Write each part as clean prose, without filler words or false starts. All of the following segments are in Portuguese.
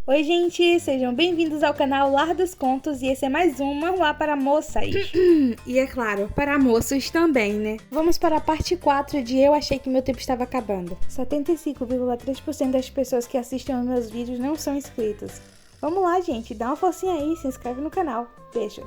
Oi gente, sejam bem-vindos ao canal Lar dos Contos e esse é mais um Manhwa para Moças. E é claro, para moços também, né? Vamos para a parte 4 de Eu Achei Que Meu Tempo Estava Acabando. 75,3% das pessoas que assistem aos meus vídeos não são inscritos. Vamos lá gente, dá uma forcinha aí, se inscreve no canal. Beijo.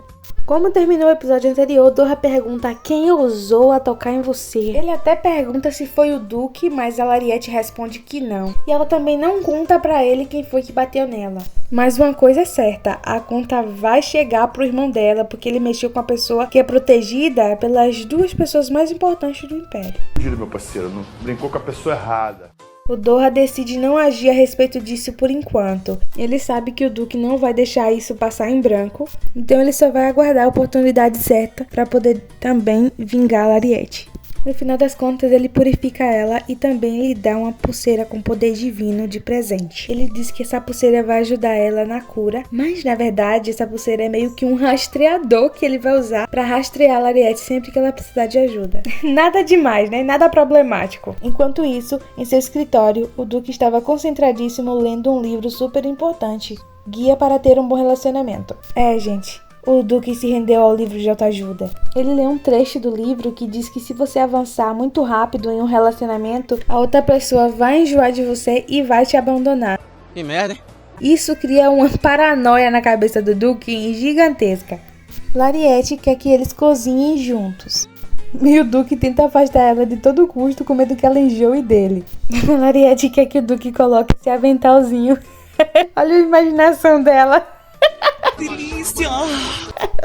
Como terminou o episódio anterior, Dora pergunta quem ousou a tocar em você. Ele até pergunta se foi o Duque, mas a Lariete responde que não. E ela também não conta pra ele quem foi que bateu nela. Mas uma coisa é certa, a conta vai chegar pro irmão dela, porque ele mexeu com a pessoa que é protegida pelas duas pessoas mais importantes do Império. Meu parceiro, não brincou com a pessoa errada. O Dora decide não agir a respeito disso por enquanto. Ele sabe que o Duque não vai deixar isso passar em branco, então ele só vai aguardar a oportunidade certa para poder também vingar a Lariete. No final das contas, ele purifica ela e também lhe dá uma pulseira com poder divino de presente. Ele diz que essa pulseira vai ajudar ela na cura, mas na verdade essa pulseira é meio que um rastreador que ele vai usar para rastrear a Lariete sempre que ela precisar de ajuda. Nada demais, né? Nada problemático. Enquanto isso, em seu escritório, o Duque estava concentradíssimo lendo um livro super importante, Guia para ter um bom relacionamento. Gente, o Duque se rendeu ao livro de autoajuda. Ele lê um trecho do livro que diz que se você avançar muito rápido em um relacionamento, a outra pessoa vai enjoar de você e vai te abandonar. Que merda, hein? Isso cria uma paranoia na cabeça do Duque gigantesca. Lariete quer que eles cozinhem juntos. E o Duque tenta afastar ela de todo custo com medo que ela enjoe dele. Lariete quer que o Duque coloque esse aventalzinho. Olha a imaginação dela. Delícia!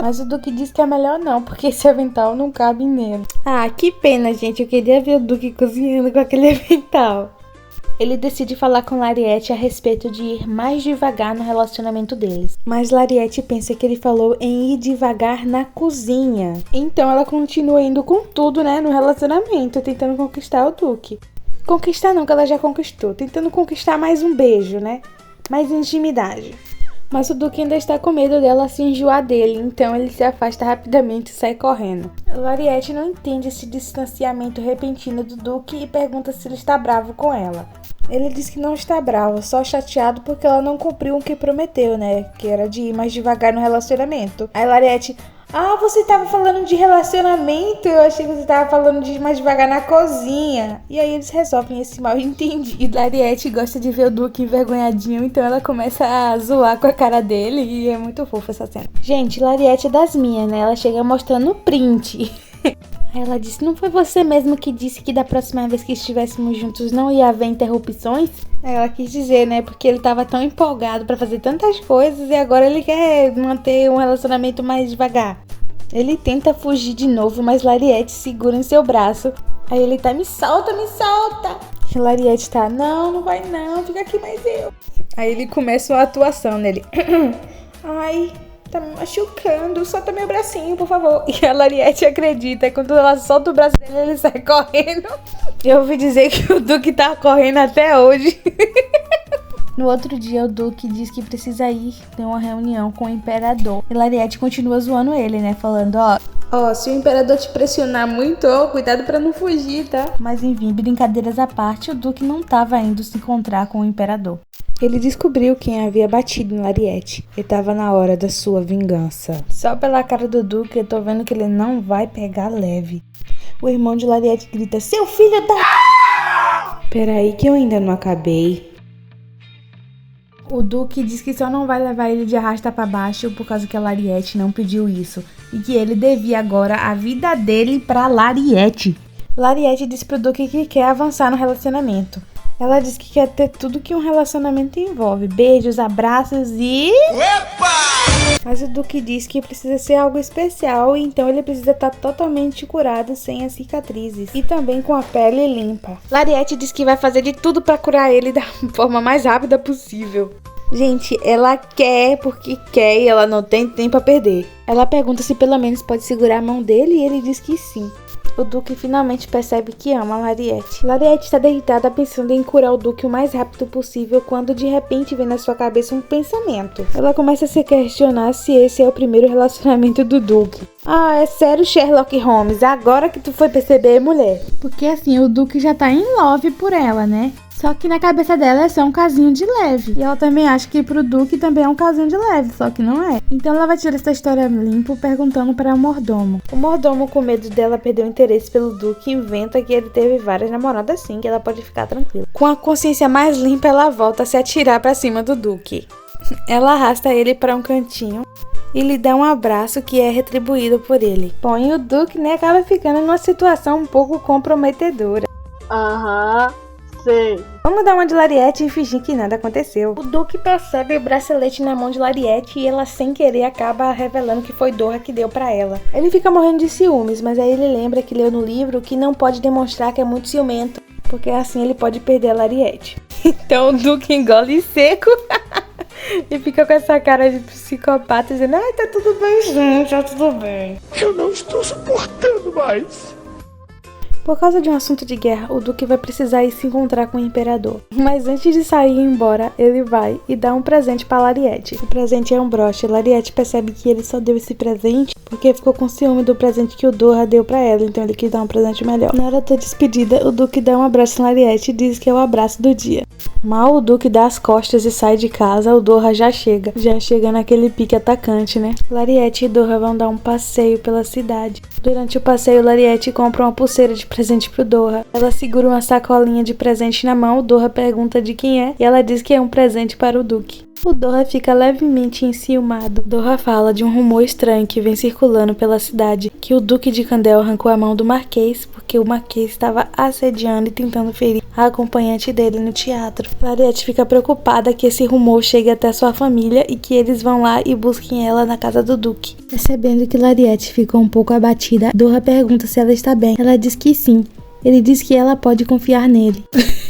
Mas o Duque diz que é melhor não, porque esse avental não cabe nele. Que pena, gente. Eu queria ver o Duque cozinhando com aquele avental. Ele decide falar com Lariete a respeito de ir mais devagar no relacionamento deles. Mas Lariete pensa que ele falou em ir devagar na cozinha. Então ela continua indo com tudo, né, no relacionamento, tentando conquistar o Duque. Conquistar não, que ela já conquistou. Tentando conquistar mais um beijo, né? Mais intimidade. Mas o Duque ainda está com medo dela se enjoar dele, então ele se afasta rapidamente e sai correndo. Lariete não entende esse distanciamento repentino do Duque e pergunta se ele está bravo com ela. Ele diz que não está bravo, só chateado porque ela não cumpriu o que prometeu, né? Que era de ir mais devagar no relacionamento. Aí Lariete: você estava falando de relacionamento? Eu achei que você estava falando de ir mais devagar na cozinha. E aí eles resolvem esse mal entendido. Lariete gosta de ver o Duque envergonhadinho, então ela começa a zoar com a cara dele e é muito fofa essa cena. Gente, Lariete é das minhas, né? Ela chega mostrando o print. Aí ela disse: não foi você mesmo que disse que da próxima vez que estivéssemos juntos não ia haver interrupções? Aí ela quis dizer, né? Porque ele tava tão empolgado pra fazer tantas coisas e agora ele quer manter um relacionamento mais devagar. Ele tenta fugir de novo, mas Lariete segura em seu braço. Aí ele tá: me solta, me solta. E Lariete tá: não vai não, fica aqui mais eu. Aí ele começa uma atuação nele. Ai, tá me machucando, solta meu bracinho, por favor. E a Lariete acredita, quando ela solta o braço dele, ele sai correndo. Eu ouvi dizer que o Duque tá correndo até hoje. No outro dia, o Duque diz que precisa ir ter uma reunião com o Imperador. E Lariete continua zoando ele, né? Falando: se o Imperador te pressionar muito, cuidado pra não fugir, tá? Mas enfim, brincadeiras à parte, o Duque não tava indo se encontrar com o Imperador. Ele descobriu quem havia batido em Lariete e tava na hora da sua vingança. Só pela cara do Duque, eu tô vendo que ele não vai pegar leve. O irmão de Lariete grita: seu filho da... Peraí que eu ainda não acabei. O Duque diz que só não vai levar ele de arrasta pra baixo por causa que a Lariete não pediu isso. E que ele devia agora a vida dele pra Lariete. Lariete diz pro Duque que quer avançar no relacionamento. Ela diz que quer ter tudo que um relacionamento envolve: beijos, abraços e... Mas o Duque diz que precisa ser algo especial, então ele precisa estar totalmente curado, sem as cicatrizes e também com a pele limpa. Lariete diz que vai fazer de tudo pra curar ele da forma mais rápida possível. Gente, ela quer porque quer e ela não tem tempo a perder. Ela pergunta se pelo menos pode segurar a mão dele e ele diz que sim. O Duque finalmente percebe que ama Lariete. Lariete está deitada pensando em curar o Duque o mais rápido possível quando de repente vem na sua cabeça um pensamento. Ela começa a se questionar se esse é o primeiro relacionamento do Duque. É sério, Sherlock Holmes? Agora que tu foi perceber, mulher? Porque assim, o Duque já tá em love por ela, né? Só que na cabeça dela é só um casinho de leve. E ela também acha que pro Duque também é um casinho de leve, só que não é. Então ela vai tirar essa história limpo perguntando para o mordomo. O mordomo, com medo dela perder o interesse pelo Duque, inventa que ele teve várias namoradas sim, que ela pode ficar tranquila. Com a consciência mais limpa, ela volta a se atirar pra cima do Duque. Ela arrasta ele para um cantinho e lhe dá um abraço que é retribuído por ele. Bom, e o Duque, acaba ficando numa situação um pouco comprometedora. Sei. Vamos dar uma de Lariete e fingir que nada aconteceu. O Duque percebe o bracelete na mão de Lariete e ela, sem querer, acaba revelando que foi Doha que deu pra ela. Ele fica morrendo de ciúmes, mas aí ele lembra que leu no livro que não pode demonstrar que é muito ciumento, porque assim ele pode perder a Lariete. Então o Duque engole seco e fica com essa cara de psicopata dizendo: ai, tá tudo bem, gente, tá tudo bem. Eu não estou suportando mais. Por causa de um assunto de guerra, o Duque vai precisar ir se encontrar com o Imperador. Mas antes de sair e ir embora, ele vai e dá um presente pra Lariete. O presente é um broche. Lariete percebe que ele só deu esse presente porque ficou com ciúme do presente que o Doha deu pra ela, então ele quis dar um presente melhor. Na hora da despedida, o Duque dá um abraço em Lariete e diz que é o abraço do dia. Mal o Duque dá as costas e sai de casa, o Doha já chega naquele pique atacante, né? Lariete e Doha vão dar um passeio pela cidade. Durante o passeio, Lariete compra uma pulseira de presente pro Doha. Ela segura uma sacolinha de presente na mão, o Doha pergunta de quem é e ela diz que é um presente para o Duque. O Doha fica levemente enciumado. Doha fala de um rumor estranho que vem circulando pela cidade, que o Duque de Candel arrancou a mão do Marquês porque o Marquês estava assediando e tentando ferir a acompanhante dele no teatro. Lariete fica preocupada que esse rumor chegue até sua família e que eles vão lá e busquem ela na casa do Duque. Percebendo que Lariete ficou um pouco abatida, Doha pergunta se ela está bem. Ela diz que sim. Ele diz que ela pode confiar nele.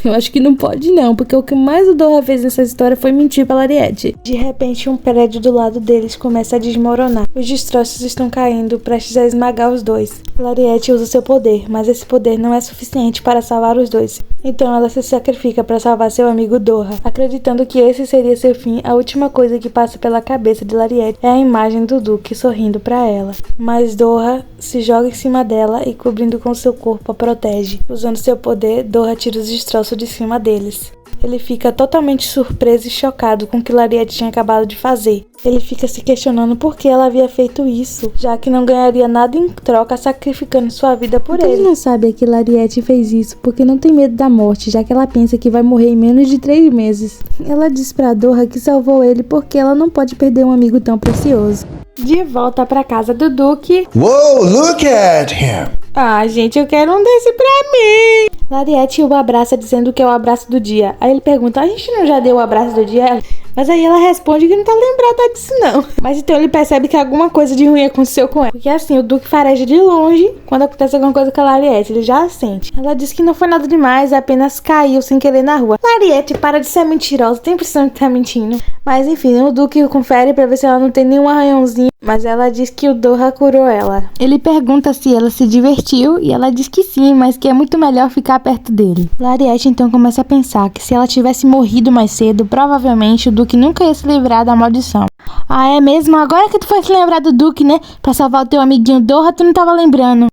Eu acho que não pode não, porque o que mais o Doha fez nessa história foi mentir pra Lariete. De repente, um prédio do lado deles começa a desmoronar. Os destroços estão caindo, prestes a esmagar os dois. Lariete usa seu poder, mas esse poder não é suficiente para salvar os dois. Então ela se sacrifica para salvar seu amigo Doha. Acreditando que esse seria seu fim, a última coisa que passa pela cabeça de Lariete é a imagem do Duque sorrindo pra ela. Mas Doha se joga em cima dela e, cobrindo com seu corpo, a protege. Usando seu poder, Doha tira os destroços de cima deles. Ele fica totalmente surpreso e chocado com o que Lariete tinha acabado de fazer. Ele fica se questionando por que ela havia feito isso, já que não ganharia nada em troca sacrificando sua vida por ele. Ele não sabe que Lariete fez isso porque não tem medo da morte, já que ela pensa que vai morrer em menos de 3 meses. Ela diz pra Doha que salvou ele porque ela não pode perder um amigo tão precioso. De volta pra casa do Duque. Whoa, look at him! Ah, gente, eu quero um desse pra mim. Lariete o abraça dizendo que é o abraço do dia. Aí ele pergunta: a gente não já deu o abraço do dia? Mas aí ela responde que não tá lembrada disso não. Mas então ele percebe que alguma coisa de ruim aconteceu com ela. Porque assim, o Duque fareja de longe quando acontece alguma coisa com a Lariete. Ele já sente. Ela diz que não foi nada demais, apenas caiu sem querer na rua. Lariete, para de ser mentirosa, tem impressão que tá mentindo. Mas enfim, o Duque confere pra ver se ela não tem nenhum arranhãozinho. Mas ela diz que o Doha curou ela. Ele pergunta se ela se divertiu e ela diz que sim, mas que é muito melhor ficar perto dele. Lariete então começa a pensar que se ela tivesse morrido mais cedo, provavelmente o Duque nunca ia se livrar da maldição. Ah, é mesmo? Agora que tu foi se lembrar do Duque, né? Pra salvar o teu amiguinho Doha, tu não tava lembrando.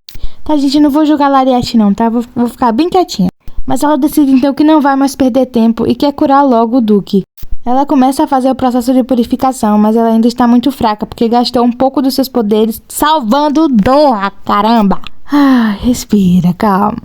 Tá, gente, não vou julgar Lariete não, tá? Vou ficar bem quietinha. Mas ela decide então que não vai mais perder tempo e quer curar logo o Duque. Ela começa a fazer o processo de purificação, mas ela ainda está muito fraca, porque gastou um pouco dos seus poderes salvando Doha, caramba! Ah, respira, calma.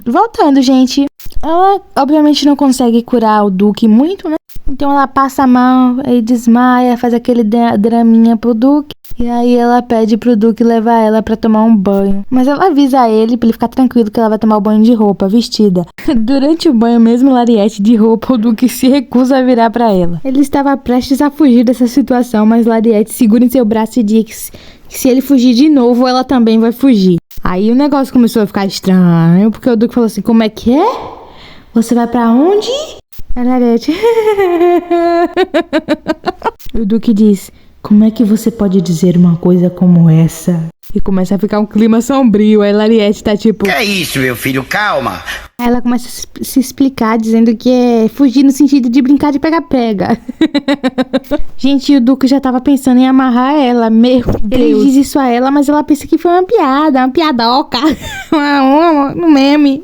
Voltando, gente. Ela, obviamente, não consegue curar o Duque muito, né? Então ela passa mal, aí desmaia, faz aquele draminha pro Duque. E aí ela pede pro Duque levar ela pra tomar um banho. Mas ela avisa ele pra ele ficar tranquilo que ela vai tomar o banho de roupa, vestida. Durante o banho, mesmo Lariete de roupa, o Duque se recusa a virar pra ela. Ele estava prestes a fugir dessa situação, mas Lariete segura em seu braço e diz que se ele fugir de novo, ela também vai fugir. Aí o negócio começou a ficar estranho, porque o Duque falou assim: como é que é? Você vai pra onde? A Lariete. O Duque diz: como é que você pode dizer uma coisa como essa? E começa a ficar um clima sombrio. Aí Lariete tá tipo: Que é isso, meu filho? Calma! Aí ela começa a se explicar, dizendo que é fugir no sentido de brincar de pega-pega. Gente, o Duque já tava pensando em amarrar ela. Meu Deus. Ele diz isso a ela, mas ela pensa que foi uma piada, uma piadoca. Um meme.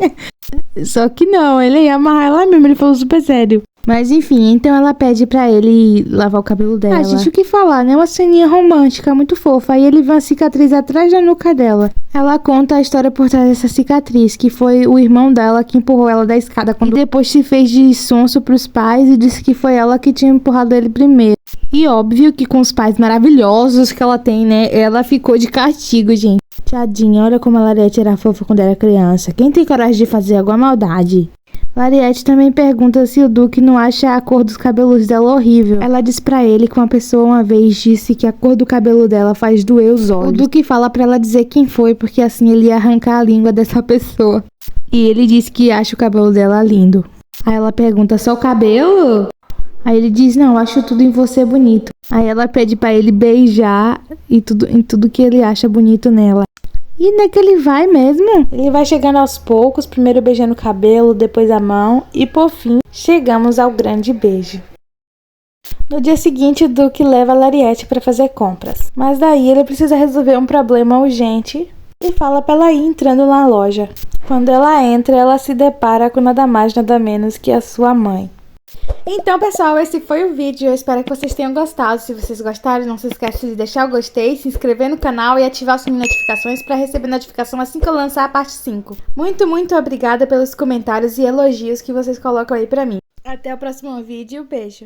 Só que não, ele ia amarrar ela mesmo, ele falou super sério. Mas enfim, então ela pede pra ele lavar o cabelo dela. Ah, gente, o que falar, né? Uma ceninha romântica, muito fofa. Aí ele vê uma cicatriz atrás da nuca dela. Ela conta a história por trás dessa cicatriz, que foi o irmão dela que empurrou ela da escada. E depois se fez de sonso pros pais e disse que foi ela que tinha empurrado ele primeiro. E óbvio que com os pais maravilhosos que ela tem, né? Ela ficou de castigo, gente. Tadinha, olha como a Lariete era fofa quando era criança. Quem tem coragem de fazer alguma maldade? Lariete também pergunta se o Duque não acha a cor dos cabelos dela horrível. Ela diz pra ele que uma pessoa uma vez disse que a cor do cabelo dela faz doer os olhos. O Duque fala pra ela dizer quem foi, porque assim ele ia arrancar a língua dessa pessoa. E ele diz que acha o cabelo dela lindo. Aí ela pergunta, só o cabelo? Aí ele diz, não, acho tudo em você bonito. Aí ela pede pra ele beijar em tudo que ele acha bonito nela. E onde é que ele vai mesmo? Ele vai chegando aos poucos, primeiro beijando o cabelo, depois a mão e por fim chegamos ao grande beijo. No dia seguinte, o Duque leva a Lariete para fazer compras, mas daí ele precisa resolver um problema urgente e fala para ela ir entrando na loja. Quando ela entra, ela se depara com nada mais nada menos que a sua mãe. Então, pessoal, esse foi o vídeo. Eu espero que vocês tenham gostado. Se vocês gostaram, não se esqueça de deixar o gostei, se inscrever no canal e ativar o sininho de notificações para receber notificação assim que eu lançar a parte 5. Muito, muito obrigada pelos comentários e elogios que vocês colocam aí pra mim. Até o próximo vídeo. Beijo!